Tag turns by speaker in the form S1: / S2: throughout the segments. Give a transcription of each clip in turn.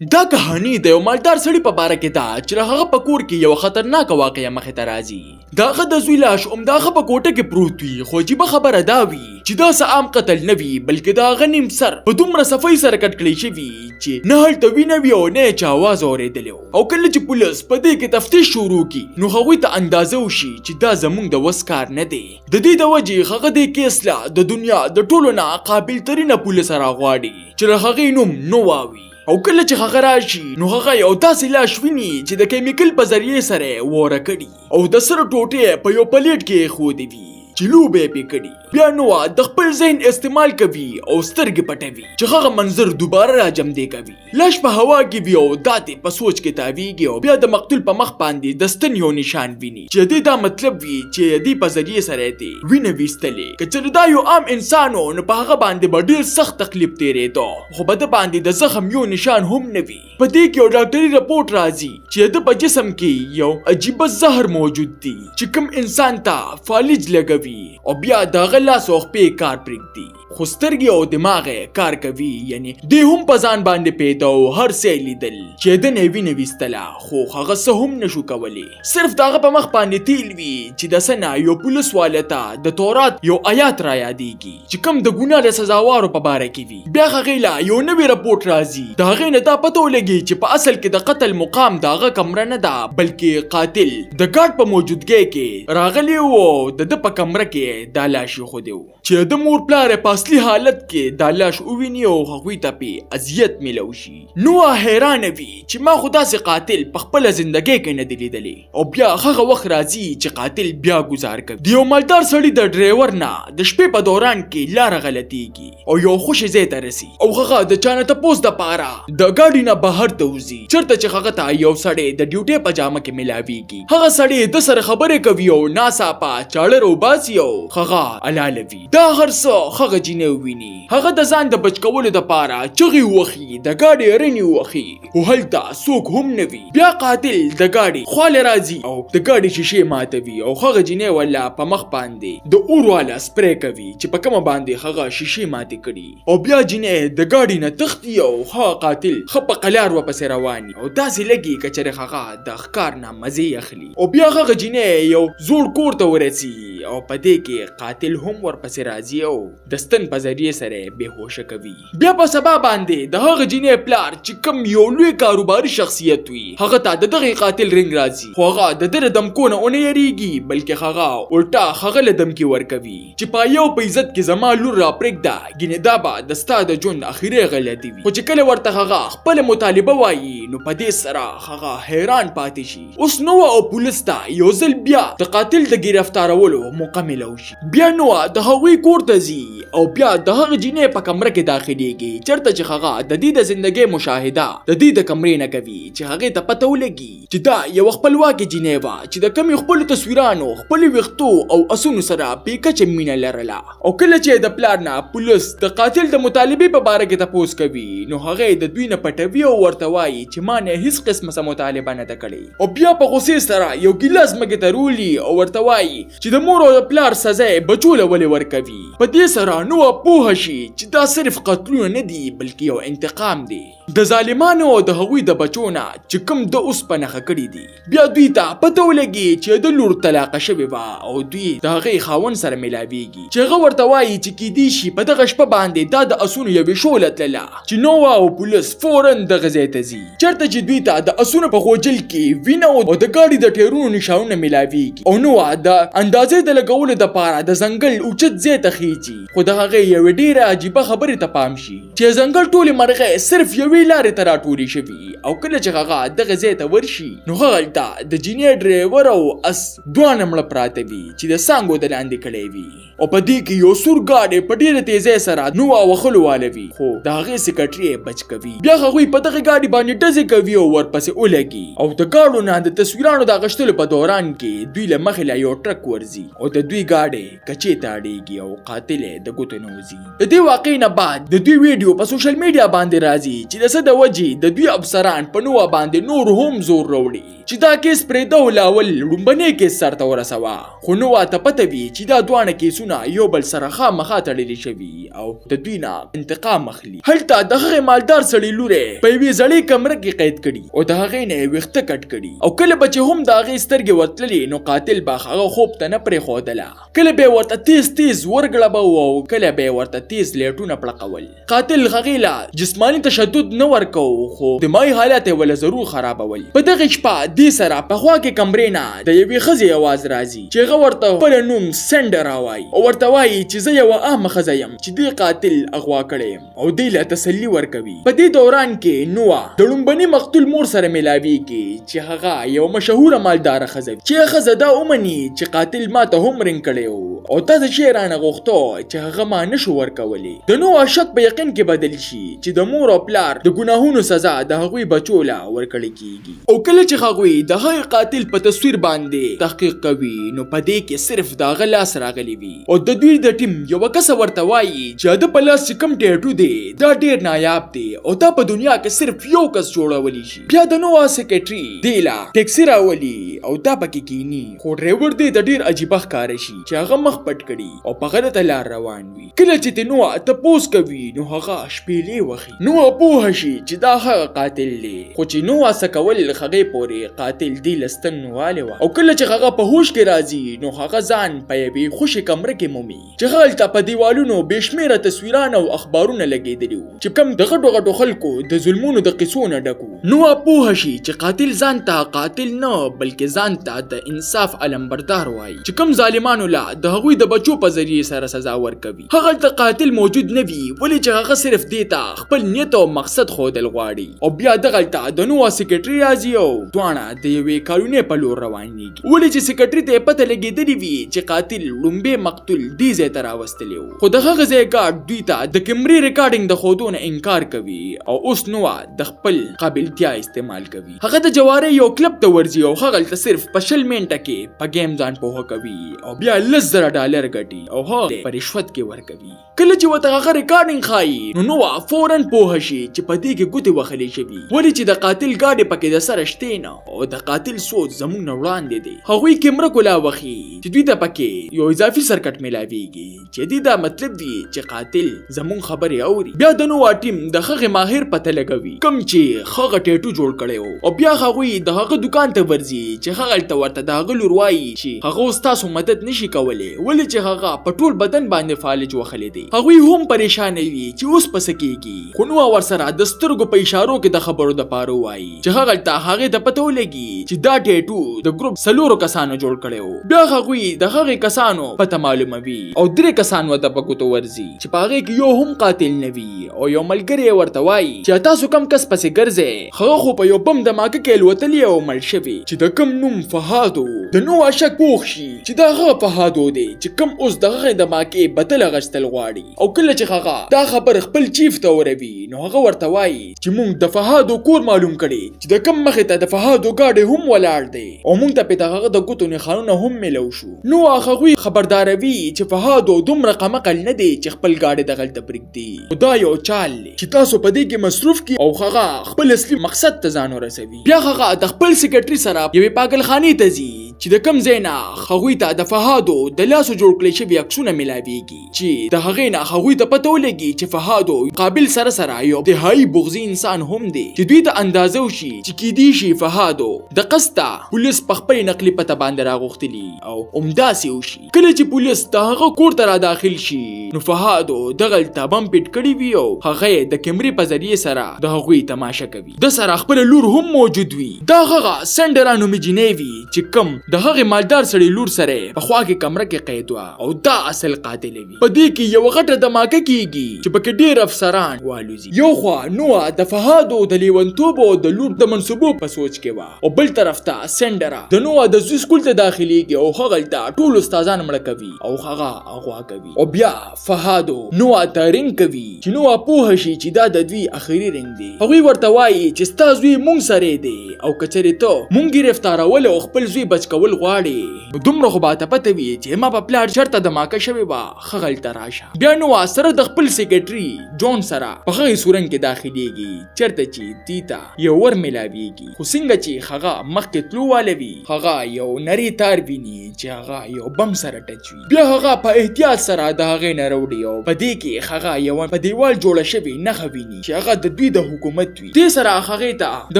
S1: دا کہانی د یو مالدار سړي په باره کې ده چې د هغه په کور کې یو خطرناکه واقعه مخې ته راځي. د هغه د زوی لاش همدغه په کوټه کې پروت وي، خو عجیبه خبره دا وي چې دا څه عام قتل نه وي، بلکې د هغه نیم سر په دومره صفایي سره کټ کړی شوي چې نه هلته وینه وي او نه یې چا اواز اورېدلی و. او کله چې پولیس په دې کې تفتیش شروع کړي نو هغوی ته اندازه وشي چې دا زموږ د وس کار نه دی. د دې د وجې هغه دې کیس لا د دنیا د ټولو نه قابل ترینه پولیس راغواړي چې د هغې نوم نه واوري. او کله چې هغه راشي نو هغه یو داسې لاش ویني چې د کیمیکل په ذریعې سره واره کړي او د سره ټوټې په یو پلیټ کې ایښودې وي چې لوبې پې کړي. بیا نو د خپل ذهن استعمال کوي او سترګې پټوي چې هغه منظر دوباره راجمدی کوي. لاش په هوا کې وي او داتې په سوچ کې تاویږي او بیا د مقتول په مخ باندې د ستن یو نشان ویني چې دې دا مطلب وي چې دې په ذریعې سره دې وینه ویستلې. که چېرې دا یو عام انسان و نو په هغه باندې به ډېر سخت تکلیف تېرېده، خو په ده باندې د زخم یو نشان هم نه وي. په دې کې یو ډاکټري رپورټ راځي چې د په جسم کې یو عجیبه زهر موجود دی چې کوم انسان ته فالج لګوي او بیا دغه لاس او خپې کار پرېږدي، خو سترګې او دماغ کار کوي. یعنی دی هم په ځان باندې پیدا او هر څه لیدل چې د نه وینه ویستله، خو هغه څه هم نشو کولی. صرف دغه په مخ باندې تیل وي چې د سنه یو پولیس والا ته د تورات یو آیات را یادېږي چې کوم د ګناه د سزاوارو په باره کې وي. بیا هغې لا یو نوی رپورټ راځي، د هغې نه دا پته ولګي چې په اصل کې د قتل مقام د هغه کمره نه ده، بلکې قاتل د ګارډ په موجودګۍ کې راغلی و او د ده په کمره کې دا لاش ایښودی و چې د مور پلار یې په اصلي حالت کې دا لاش وویني او هغوی ته پې اذیت میلو شي. نو حیرانه وي چې ما خو داسې قاتل په خپله زندګۍ کې نه دی لیدلی. او بیا هغه وخت راځي چې قاتل بیا ګزار کوي. د یو مالدار سړي د ډریور نه د شپې په دوران کې لاره غلطیږي او یو خوشي ځای ته رسي او هغه د چا نه تپوس دپاره د ګاډي نه بهر ته وځي، چېرته چې هغه ته یو سړی د ډیوټۍ په جامه کې میلاویږي. هغه سړی د سره خبرې کوي او ناڅاپه چاړه راوباسي او هغه حلالوي. دا هر څه هغه جینۍ ویني. هغه د ځان د بچ کولو دپاره چغې وهي، د ګاډي رڼې وهي، خو هلته څوک هم نه وي. بیا قاتل د ګاډي خواله راځي او د ګاډي شیشې ماتوي او هغه جینۍ ولا په مخ باندې د اور والا سپری کوي چې په کومه باندې هغه شیشې ماتې کړي. او بیا جینۍ د ګاډي نه تښتي او هغه قاتل ښه په قلار ورپسې روان او داسې لګي که چېرې هغه د ښکار نه مزې اخلي. او بیا هغه جینۍ یو زوړ کور ته ورسي او په دې کې قاتل هم ورپسې راځي او د ستن په ذریعې سره بېهوشه کوي. بیا په سبا باندې د هغه جینۍ پلار چې کوم یو لوی کاروباري شخصیت وي هغه ته د دغې قاتل رنګ راځي، خو هغه د ده له دمکونه ونه یریږي، بلکې هغه الټا هغه له دمکې ورکوي چې په یو په عزت کې زما لور را پرېږده، ګینې دا به د ستا د ژوند اخري غلطي وي. خو چې کله ورته هغه خپله مطالبه وایي نو په دې سره هغه حیران پاتې شي. اوس نو او پولیس ته یو ځل بیا د قاتل د ګرفتارولو موقع میلو شي. بیا نو د هغوی کور ته ځي او بیا د هغه جینۍ په کمره کې داخليږي، چېرته چې هغه د دې د زندګۍ مشاهده د دې د کمرې نه کوي چې هغې ته پته ولګي چې دا یو خپلواکې جینۍ وه چې د کمې خپلو تصویرانو، خپلو ویښتو او اسونو سره بې کچې مینه لرله. او کله چې د پلار نه پولیس د قاتل د مطالبې په باره کې تپوس کوي نو هغې د دوی نه پټوي او ورته وایي چې ما نه هیڅ قسمه څه مطالبه نه ده کړې. او بیا په غوسې سره یو ګیلاس ځمکې ته رولي او ورته وایي چې د مور او د پلار سزا یې بچو له ولې ورکوي. په دې سره نو پوه شي چې دا صرف قتلونه نه دي بلکې یو انتقام دی د ظالمانو او د هغوی د بچو نه چې کوم د اوسپنخه کړي دي. بیا دوی ته پته ولګي چې د لور طلاقه شوې وه او دوی د هغې خاوند سره میلاویږي چې هغه ورته وایي چې کیدی شي په دغه شپه باندې دا د اسونو یوې شوله تلله چې نووا او پولیس فوراً دغه ځای ته ځي، چېرته چې دوی ته د اسونو په غوجل کې وینه او د ګاډي د ټیرونو نشانونه میلاویږي. او نووا د اندازې د لګولو دپاره د ځنګل اوچت ځای ته خیجي. خو د هغې یوې ډېره عجیبه خبرې ته پام شي چې ځنګل ټولې مرغۍ صرف یوې لارې ته راټولې شوي. او کله چې هغه دغه ځای ته ورشي نو هغلته د جینۍ ډریور او اس دواړه مړه پراته وي چې د څانګو د لاندې کړی وي. او په دې کې یو سور ګاډی په ډېره تیزۍ سره نو وخلو والوي، خو د هغې سکرټري یې بچ کوي. بیا هغوی په دغه ګاډي باندې ډزې کوي او ورپسې ولګي. او د ګاډو نه د تصویرانو د اخیستلو په دوران کې دوی له مخې له یو ټرک ورځي او د دوی ګاډی کچې ته اړېږي او قاتل یې د ګوتو نه وځي. د دې واقعې نه بعد د دوی ویډیو په سوشل میډیا باندې راځي چې د کسه د وجې د دوی افسران په نووا باندې نور هم زور راوړي چې دا کیس پرې د ولاول لومبنی کیس سرته ورسوه خو نووا ته پته وي چې دا دوانه کیسونه یو بل سره خامخا تړلي شوي او د دوی نه انتقام اخلي. هلته د هغې مالدار سړي لورې په یوې زړې کمره کې قید کړي او د هغې نه یې ویښته کټ کړي او کله به چې هم د هغې سترګې ورتللې نو قاتل به هغه خوب ته نه پرېښودله. کله به یې ورته تیز تیز ورګړبه او کله به یې ورته تیز لیټونه پړقول. قاتل هغې له جسماني تشدد نه ورکو خو دماغي حالت یې وله ضرور خرابول. په دغې شپه دې سره په خوا کې کمرې نه د یوې ښځې اواز راځي چې هغه ورته خپل نوم سینډرا وایي او ورته وایي چې زه یوه عامه ښځه یم چې دې قاتل اغوا کړی یم او دې له تسلي ورکوي. په دې دوران کې نووا د لومبني مقتول مور سره میلاویږي چې هغه یو مشهوره مالداره ښځه چې ښځه دا ومني چې قاتل ماته هم رنګ کړی و او تا څه شی رانه غوښتو چې هغه ما نشو ورکولی. د نووا شک په یقین کې بدل شي چې د مور او پلار د ګناهونو سزا د هغوی بچو له ورکړل کیږي او کله چې هغوی د هغې قاتل په تصویر باندې تحقیق کوي نو په دې کې صرف د هغه لاس راغلی وي او د دوی د ټیم یوه کسه ورته وایي چې د په لاس چې کوم ټیټو دی دا ډېر نایاب دی او دا په دنیا کې صرف یو کس جوړولی شي. بیا د نووا سیکرټري دی له ټیکسي راولي او دا پکې کینی خو ډرایور دی د ډېر عجیبه ښکاره شي چې هغه مخ پټ کړي او په غلطه لار روان وي. کله چې د نووا تپوس کوي نو هغه شپېلې وخي. نووا پوهه شي چې دا هغه قاتل دی خو چې نووا څه کول هغې پورې قاتل دی لستن نواله و او کله چې هغه په هوش کې راځي نو هغه ځان په یوې خوشي کمره کې مومي چې هلته په دیوالونو بېشمېره تصویران او اخبارونه لګېدلي وو چې کوم د غټو غټو خلکو د ظلمونو د قصو نه ډک وو. نووا پوهه شي چې قاتل ځان ته قاتل نه بلکې ځان ته د انصاف علمبردار وایي چې کوم ظالمانو لا د هغوی د بچو په ذریعې سره سزا ورکوي. هغلته قاتل موجود نه وي ولې چې هغه صرف دې ته خپل نیت او مقصد ښودل غواړي او بیا دغلته د نووا سیکرټري راځي او دواړه د یوې کالونې په لور روانېږي ولې چې سیکرټري ته یې پته لګېدلې وي چې قاتل لومبی مقتول دې ځای ته راوستلی و خو د هغه ځای ګارډ دوی ته د کیمرې ریکارډینګ د ښودو نه انکار کوي او اوس نووا د خپل قابلتیا استعمال کوي. هغه د جوارۍ یو کلب ته ورځي او هغلته صرف په 20 منټه کې په گیم ځان پوهه کوي او بیا $10,000 ګټي او هغه په رشوت کې ورکوي. کله چې ورته هغه ریکارډینګ ښایي نو نووا فوراً پوهه شي چې په دې کې ګوتې وهلې شوي ولې چې د قاتل ګاډې پکې د سره شتې نه او د قاتل سوچ زموږ نه وړاندې دی. هغوی کیمره کولا وخي چې دوی ته پکې یو اضافي سرکټ میلاویږي چې دې دا مطلب دی چې قاتل زموږ خبرې اوري. بیا د نووا ټیم د هغې ماهر پته لګوي کوم چې هغه ټیټو جوړ کړی و او بیا هغوی د هغه دکان ته ورځي چې هغلته ورته د هغه لور وایي چې هغه اوس تاسو مدد نشي کولی ولې چې هغه په ټول بدن باندې فالج وهلی دی. هغوی هم پریشانه وي چې اوس په څه کېږي خو نووا ورسره د سترګو په اشارو کې د خبرو دپاره وایي چې هغلته هغې ته پته ولګي چې دا ټیټو د ګروپ 4 کسانو جوړ کړی و. بیا هغوی د هغې کسانو پته معلوموي او 3 کسان ورته په ګوتو ورځي چې په هغې کې یو هم قاتل نه وي او یو ملګری یې ورته وایي چې تاسو کم کس پسې ګرځئ هغه خو په یو بم دماکه کې الوتلی او مړ شوي چې د کوم نوم فهاد و. د نووا شک پوخ شي چې دا هغه فهاد و دی چې کوم اوس د هغې دماکې بدل اغوستل غواړي او کله چې هغه دا خبر خپل چیف ته وروي نو هغه ورته وایي چې موږ د فهاد کور معلوم کړي چې د کوم مخې ته د فهاد ګاډی هم ولاړ دی او موږ ته په هغه د ګوتو نښانونه هم میلو شو. نو هغوی خبرداروي چې فهاد دومره قمقل نه دی چې خپل ګاډی دغلته پرېږدي خو دا یو چال دی چې تاسو په دې کې مصروف کړي او هغه خپل اصلي مقصد ته ځان ورسوي. بیا هغه د خپل سیکرټري سره یوې پاگلخانې ته ځي چې د کوم ځای نه هغوی ته د فهاد د لاسو جوړ کړی شوي عکسونه میلاویږي چې د هغې نه هغوی ته پته ولګي چې فهاد قابل سره یو دهایي بغضي انسان هم دی چې دوی ته اندازه وشي چې کیدی شي فهاد د قسطه پولیس په خپل نقلي پته باندې راغوښتلي او همداسې وشي. کله چې پولیس د هغه کور ته را داخل شي نو فهاد دغلته بم پیټ کړی وي او هغه د کیمرې په ذریعې سره د هغوی تماشه کوي. د سره خپل لور هم موجود وي دا هغه سینډرا نومې جینۍ وي چې کوم د هغې مالدار سړي لور سره په خوا کې کمره کې قید وه او دا اصل قاتل وي. په دې کې یوه غټه دماکه کیږي چې پکې ډېر افسران والوزي. یو خوا نووا د فهاد د لیونتوب او د لور د منصبو په سوچ کې وه او بل طرف ته سینډرا د نووا د زوی سکول ته داخليږي او هغلته ټول استادان مړه کوي او هغه اغوا کوي او بیا فهاد نووا ته رنګ کوي چې نووا پوه شي چې دا د دوی اخري رنګ دی. هغوی ورته وایي چې ستا زوی مونږ سره دی او که چېرې ته مونږ ګرفتارول او خپل زوی بچ کول غواړي دومره خو باته پته وي چې ما په پلار چرته دماکه شوی وا خغلته راشه. بیا نو سره د خپل سیکریټري جون سره په هغه سورنګ کې داخليږي چرته چې دیتا یو ور ملاويږي. خو څنګه چې هغه مخکې تلو والوي هغه یو نری تار ویني چې هغه یو بم سره ټچ وي. بیا هغه په احتیاط سره د هغه نه وروړي او په دې کې هغه یو په دیوال جوړه شوی نه خویني چې هغه د دوی د حکومت وي. دې سره هغه ته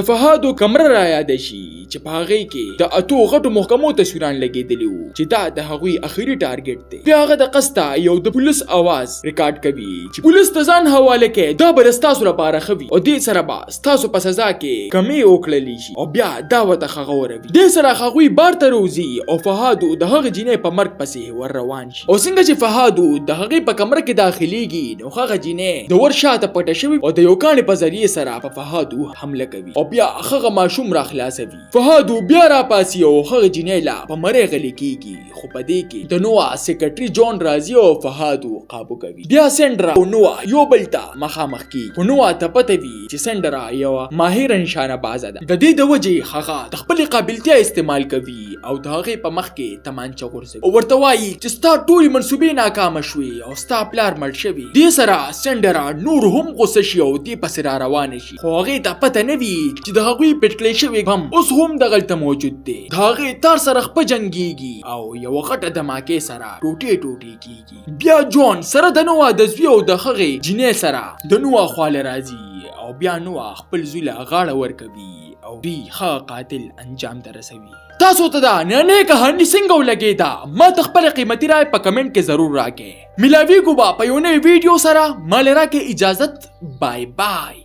S1: د فهادو کمره را یاد شي چې په هغه کې د اتو غټو محکمو تصویران لګیدلی وو چې دا د هغوی اخیری ټارګټ دی. بیا هغه د قسطه یو د پولیس आवाज ریکارډ کوي چې پولیس ته ځان حواله کې دا بل ستاسو لپاره خوي او دې سره به ستاسو په سزا کې کمی وکړلی شي او بیا دا وته خغوروي. دې سره هغوی بار ته روزي او فهادو د هغه جینې په مرګ پسې ور روان شي. او څنګه چې فهادو د هغه په کمره کې داخليږي نو هغه جینې د ور شاته پټه شوی او د یو کاڼي په ذریعہ سره په فهادو حمله کوي او بیا هغه ماشوم را خلاصوي. فهادو بیا را پاسي او هغه جینې لا په مړې غلي کیږي. خو په دې کې د نووا سیکریټري جون راضي او فهادو قابو کوي. بیا سندرا او نووا یو بلتا مخامخ کیږي. نووا ته پته وي چې سندرا یو ماهر نشانه باز ده. د دې د وجې هغه د خپل قابلیتیا استعمال کوي او د هغه په مخ کې تمانچه ورسوي او ورته وایي چې ستا ټولې منصوبې ناکام شوي او ستا پلار مړ شوی. دې سره سندرا نور هم غوسه شي او دې پسې را روان شي. خو هغه ته پته نه وي چې د هغوی پټکلی شوی هم اوس هم دغلته موجود دی. د هغه تار سره خپه جنګيږي او یو غټه دماکې سره ټوټې کیږي. بیا جون سره د نووا د زوی او د هغه جینې سره د نووا خواله راځي او بیا نووا خپل زوی له غاړه ورکوي او دوی ښه قاتل انجام ته رسوي. تاسو ته دا نه کہانی څنګه ولګیدا ما ته خپل قیمتي رائے په کمنټ کې ضرور راکې. ملاوي کو با په یو نوې ویډیو سره مال راکې اجازت. بای بای.